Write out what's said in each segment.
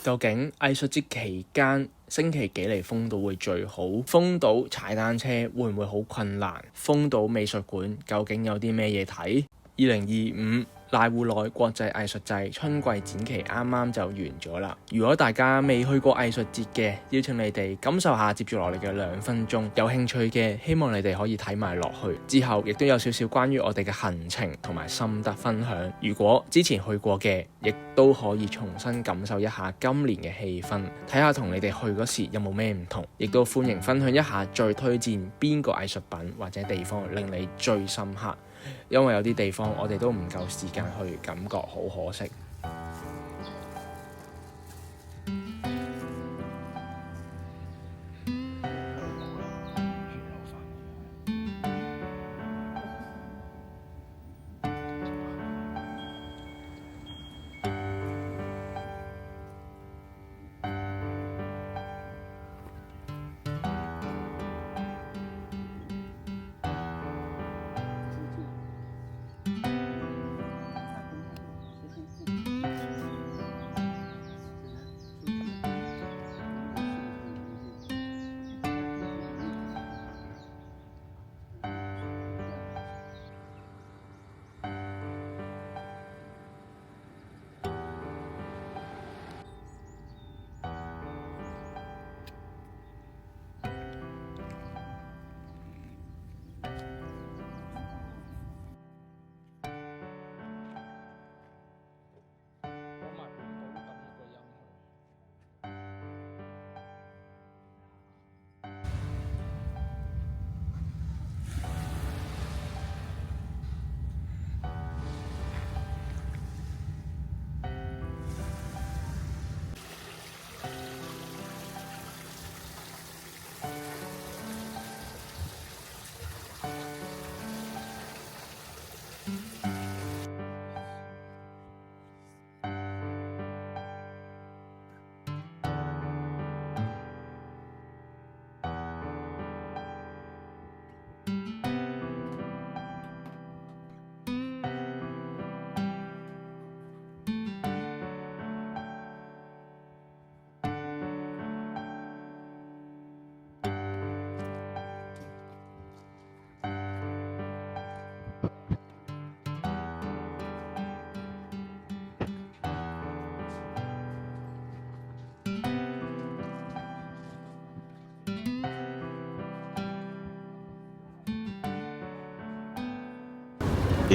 究竟藝術節期間星期幾嚟豐島會最好？豐島踩單車會唔會好困難？豐島美術館究竟有啲咩嘢睇？2025瀨戶內國際藝術祭春季展期啱啱就完咗啦。如果大家未去過藝術節嘅，邀請你哋感受下接住落嚟嘅2分鐘。有興趣嘅，希望你哋可以睇埋落去。之後亦都有少少關於我哋嘅行程同埋心得分享。如果之前去過嘅，亦都可以重新感受一下今年嘅氣氛，睇下同你哋去嗰時有冇咩唔同。亦都歡迎分享一下最推薦邊個藝術品或者地方令你最深刻。因為有啲地方我哋都唔夠時間去，感覺好可惜。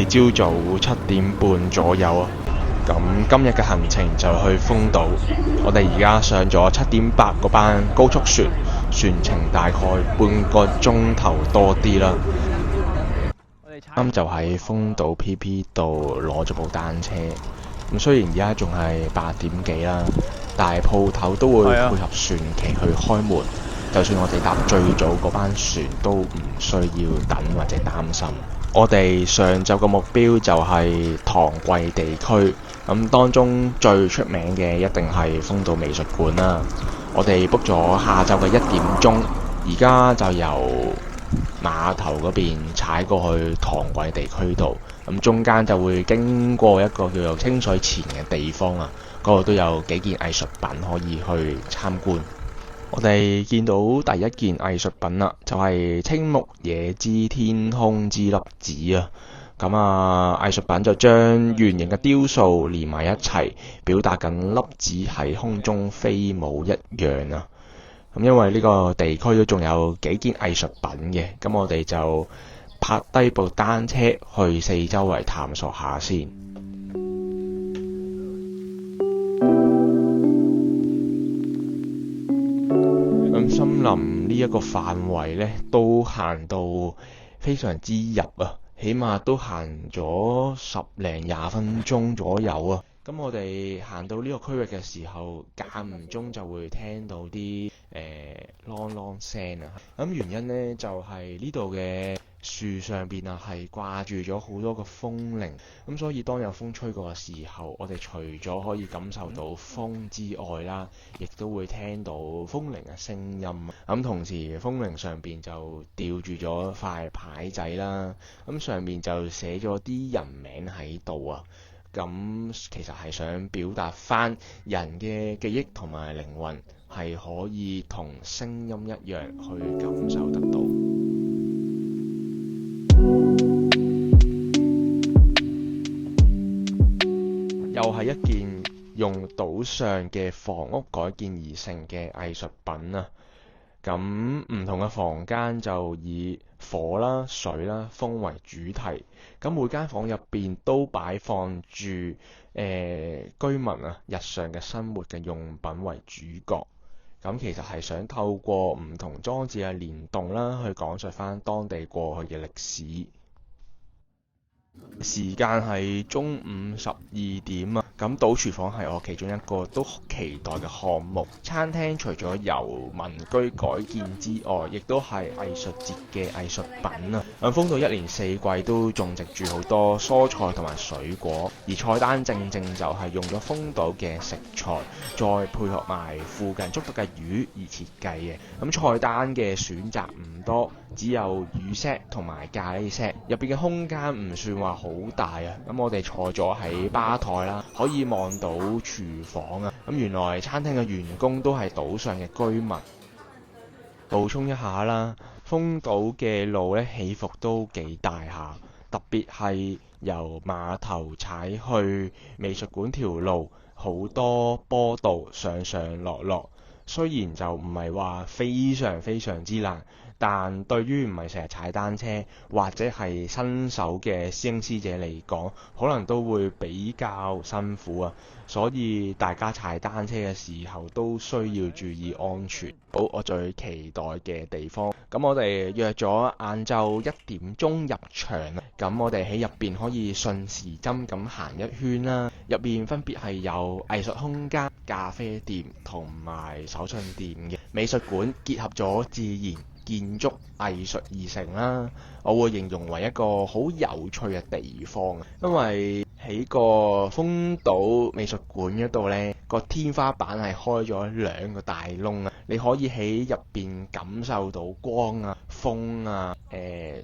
朝早7點半左右啊，咁今日嘅行程就去豐島。我哋而家上咗7.8嗰班高速船，船程大概半個鐘頭多啲啦。啱就喺豐島 PP 度攞咗部單車。咁雖然而家仲係8點幾啦，但係鋪頭都會配合船期去開門。就算我哋搭最早嗰班船，都唔需要等或者擔心。我哋上晝嘅目標就係唐季地區，咁當中最出名嘅一定係豐島美術館啦。我哋 book 咗下晝嘅1點鐘，而家就由碼頭嗰邊踩過去唐季地區度，咁中間就會經過一個叫做清水前嘅地方啊，嗰度都有幾件藝術品可以去參觀。我哋見到第一件藝術品啦，就係青木野之天空之粒子啊。咁啊，藝術品就將圓形嘅雕塑連埋一齊，表達緊粒子喺空中飛舞一樣啊。咁因為呢個地區都仲有幾件藝術品嘅，咁我哋就泊低部單車去四周圍探索下先。森林呢一個範圍呢，都行到非常之入啊，起碼都行咗10零20分鐘左右啊。咁我哋行到呢個區域嘅時候，間唔中就會聽到啲啷啷聲啊。咁原因呢，就係呢度嘅樹上邊啊係掛住咗好多個風鈴，咁所以當有風吹過嘅時候，我哋除咗可以感受到風之外啦，亦都會聽到風鈴嘅聲音。咁同時風鈴上邊就吊住咗塊牌仔啦，咁上面就寫咗啲人名喺度啊。咁其實係想表達翻人嘅記憶同埋靈魂係可以同聲音一樣去感受得到。又係一件用島上嘅房屋改建而成嘅藝術品啊！咁唔同嘅房間就以火啦、水啦、風為主題。咁每間房入邊都擺放住居民啊日常嘅生活嘅用品為主角。咁其實係想透過唔同裝置嘅連動啦，去講述翻當地過去嘅歷史。時間係中午12點啊！咁島廚房係我其中一個都期待嘅項目。餐廳除咗由民居改建之外，亦都係藝術節嘅藝術品啊！豐島一年四季都種植住好多蔬菜同埋水果，而菜單正正就係用咗豐島嘅食材，再配合埋附近捉到嘅魚而設計嘅。咁菜單嘅選擇唔多，只有魚 set 同埋咖喱 set，入邊嘅空間唔算話好大啊！咁我哋坐咗喺吧台啦，可以望到廚房啊！咁原來餐廳嘅員工都係島上嘅居民。補充一下啦，豐島嘅路咧起伏都幾大下，特別係由碼頭踩去美術館條路，好多坡道上上落落。雖然就唔係話非常之難，但對於唔係成日踩單車或者係新手嘅師兄師姐嚟講，可能都會比較辛苦啊。所以大家踩單車嘅時候都需要注意安全。好，我最期待嘅地方，咁我哋約咗晏晝1點鐘入場啦。咁我哋喺入邊可以順時針咁行一圈啦。入邊分別係有藝術空間、咖啡店同埋手信店嘅美術館，結合咗自然建築藝術而成啦。我會形容為一個好有趣嘅地方，因為喺個豐島美術館嗰度呢，個天花板係開咗2個大窿啊，你可以喺入邊感受到光啊、風啊，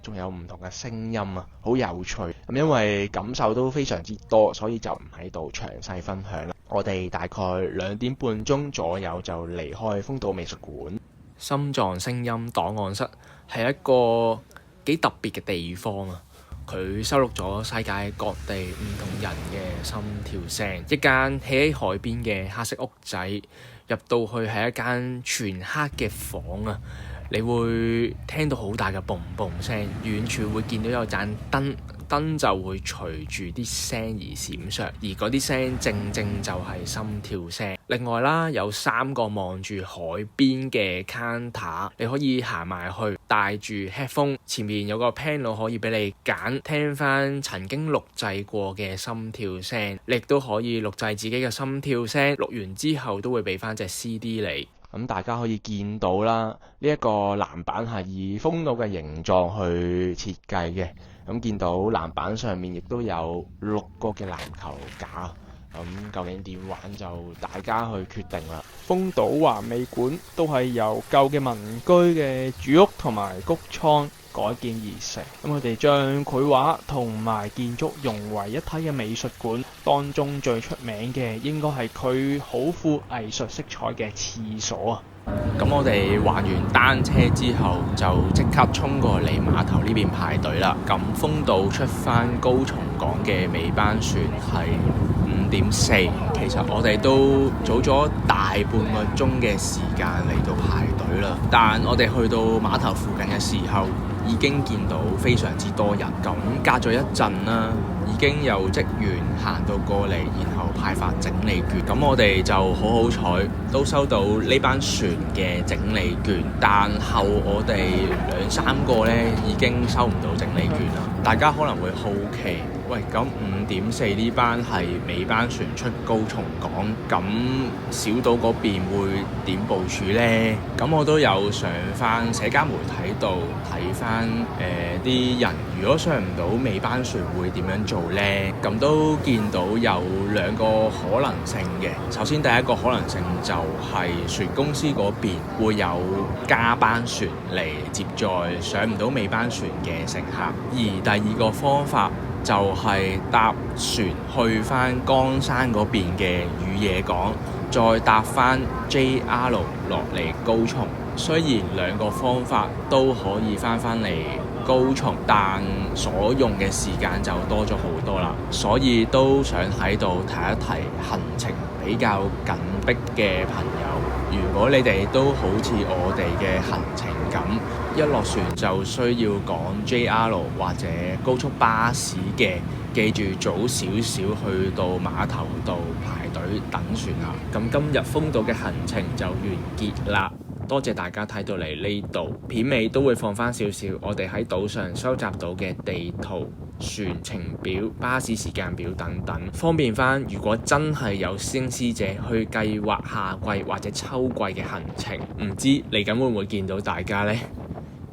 仲有唔同嘅聲音啊，好有趣。咁因為感受都非常之多，所以就唔喺度詳細分享啦。我哋大概2點半鐘左右就離開豐島美術館。心臟聲音檔案室係一個幾特別嘅地方啊！佢收錄咗世界各地唔同人嘅心跳聲。一間起喺海邊嘅黑色屋仔，入到去係一間全黑嘅房啊！你會聽到好大嘅嘣嘣聲，遠處會見到有盞燈，燈就會隨住啲聲而閃爍，而嗰啲聲正正就係心跳聲。另外啦，有3個望住海邊嘅 counter， 你可以行埋去，帶住 headphone， 前面有個 panel 可以俾你揀，聽翻曾經錄製過嘅心跳聲，你亦都可以錄製自己嘅心跳聲，錄完之後都會俾翻隻 CD 你。咁大家可以見到啦，呢一個籃板係以豐島嘅形狀去設計嘅。咁見到籃板上面亦都有6個嘅籃球架。咁究竟點玩就大家去決定啦。豐島華美館都係由舊嘅民居嘅主屋同埋谷倉改建而成。咁佢哋將繪畫同埋建築融為一體嘅美術館，當中最出名嘅應該係佢好富藝術色彩嘅廁所啊！咁我哋還完單車之後，就即刻衝過嚟碼頭呢邊排隊啦。咁豐島出返高松港嘅尾班船係5點4，其實我哋都早咗大半個鐘嘅時間嚟到排隊啦。但我哋去到碼頭附近嘅時候，已經見到非常之多人。咁隔咗一陣啦，已經有職員行到過嚟，然後派發整理券。咁我哋就好彩，都收到呢班船嘅整理券。但後我哋2-3個呢已經收唔到整理券啦。大家可能會好奇，喂，咁5點4呢班係尾班船出高松港，咁小島嗰邊會點部署呢？咁我都有上翻社交媒體度睇翻啲人，如果上唔到尾班船會點樣做呢？咁都見到有2個可能性嘅。首先第一個可能性就係船公司嗰邊會有加班船嚟接載上唔到尾班船嘅乘客，而第二個方法就係搭船去返江山嗰邊嘅雨野港，再搭返 JR 落嚟高松。雖然兩個方法都可以返嚟高松，但所用嘅時間就多咗好多啦，所以都想喺度提一提行程比較緊迫嘅朋友。如果你哋都好似我哋嘅行程咁，一落船就需要趕 JR 或者高速巴士嘅，記住早少少去到碼頭度排隊等船啦。咁今日豐島嘅行程就完結啦。多謝大家睇到嚟呢度，片尾都會放翻少少我哋喺島上收集到嘅地圖、船程表、巴士時間表等等，方便翻如果真係有師兄師姐去計劃夏季或者秋季嘅行程，唔知嚟緊會唔會見到大家呢？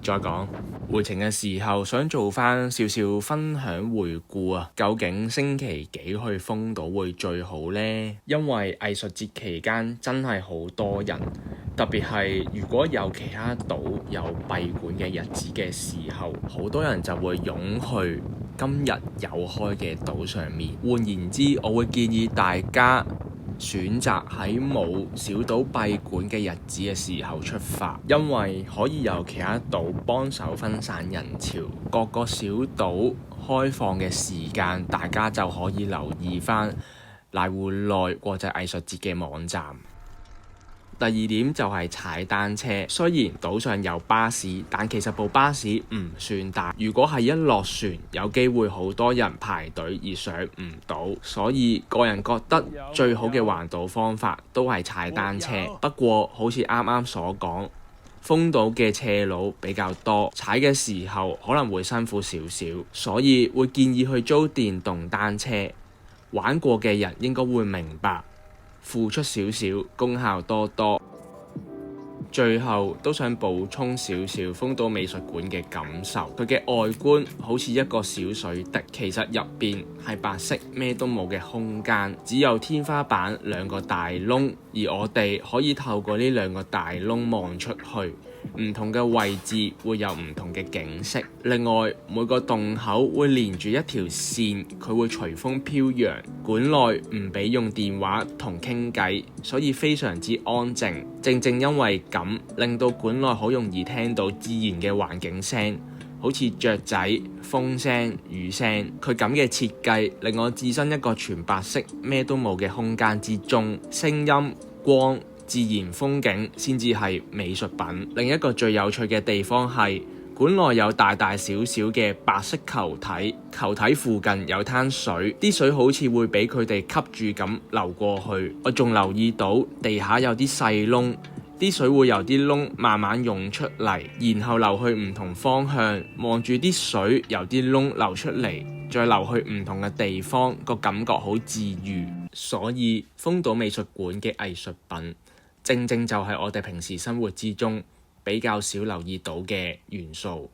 再講回程嘅時候，想做翻少少分享回顧啊，究竟星期幾去豐島會最好呢？因為藝術節期間真係好多人，特別係如果有其他島有閉館嘅日子嘅時候，好多人就會湧去今日有開嘅島上面。換言之，我會建議大家選擇喺冇小島閉館嘅日子嘅時候出發，因為可以由其他島幫手分散人潮，各個小島開放嘅時間大家就可以留意返瀨戶內國際藝術節嘅網站。第二點就係踩單車，雖然島上有巴士，但其實部巴士唔算大。如果係一落船，有機會好多人排隊而上唔到，所以個人覺得最好嘅環島方法都係踩單車。不過好似啱啱所講，豐島嘅斜路比較多，踩嘅時候可能會辛苦少少，所以會建議去租電動單車。玩過嘅人應該會明白，付出少少，功效多多。最後都想補充少少豐島美術館嘅感受，佢嘅外觀好似一個小水滴，其實入邊係白色咩都冇嘅空間，只有天花板兩個大窿，而我哋可以透過呢兩個大窿望出去。唔同嘅位置會有唔同嘅景色，另外每個洞口會連住一條線，佢會隨風飄揚。館內唔俾用電話同傾偈，所以非常之安靜。正正因為咁，令到館內好容易聽到自然嘅環境聲，好似雀仔、風聲、雨聲。佢咁嘅設計令我置身一個全白色咩都冇嘅空間之中，聲音、光、自然風景先至係美術品。另一個最有趣嘅地方係館內有大大小小嘅白色球體，球體附近有灘水，啲水好似會俾佢哋吸住咁流過去。我仲留意到地下有啲細窿，啲水會由啲窿慢慢湧出嚟，然後流去唔同方向。望住啲水由啲窿流出嚟，再流去唔同嘅地方，個感覺好治癒。所以豐島美術館嘅藝術品正正就係我哋平時生活之中比較少留意到嘅元素。